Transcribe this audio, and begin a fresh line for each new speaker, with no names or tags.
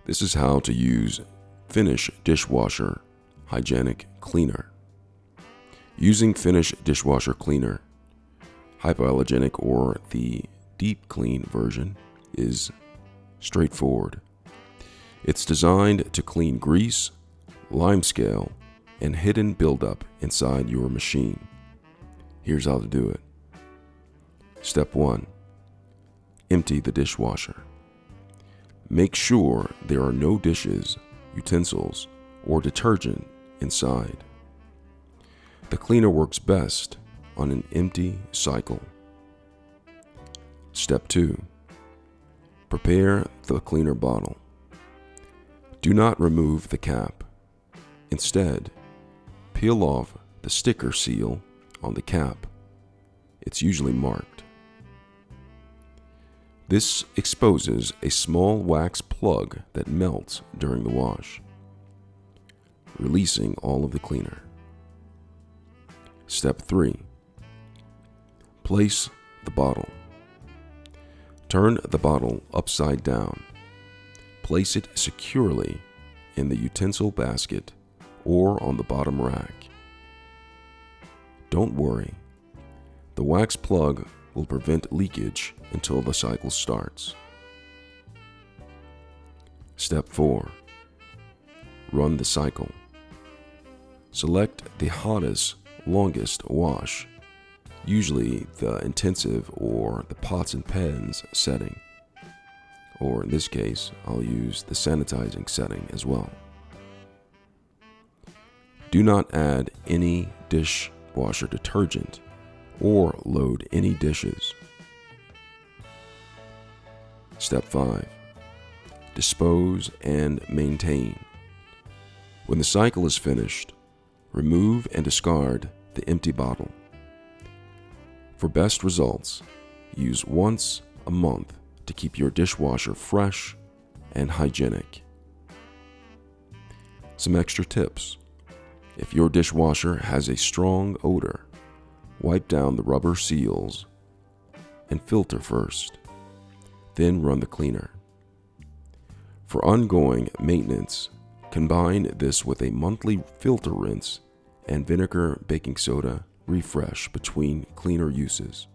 This is how to use Finish Dishwasher Hygienic Cleaner. Using Finish Dishwasher Cleaner, hypoallergenic or the deep clean version, is straightforward. It's designed to clean grease, limescale, and hidden buildup inside your machine. Here's how to do it. Step 1. Empty the dishwasher. Make sure there are no dishes, utensils, or detergent inside. The cleaner works best on an empty cycle. Step 2. Prepare the cleaner bottle. Do not remove the cap. Instead, peel off the sticker seal on the cap. It's usually marked. This exposes a small wax plug that melts during the wash, releasing all of the cleaner. Step 3. Place the bottle. Turn the bottle upside down. Place it securely in the utensil basket or on the bottom rack. Don't worry. The wax plug will prevent leakage until the cycle starts. Step 4. Run the cycle. Select the hottest, longest wash, usually the intensive or the pots and pans setting, or in this case, I'll use the sanitizing setting as well. Do not add any dishwasher detergent or load any dishes. Step 5. Dispose and maintain. When the cycle is finished, remove and discard the empty bottle. For best results, use once a month to keep your dishwasher fresh and hygienic. Some extra tips. If your dishwasher has a strong odor, wipe down the rubber seals and filter first, then run the cleaner. For ongoing maintenance, combine this with a monthly filter rinse and vinegar baking soda refresh between cleaner uses.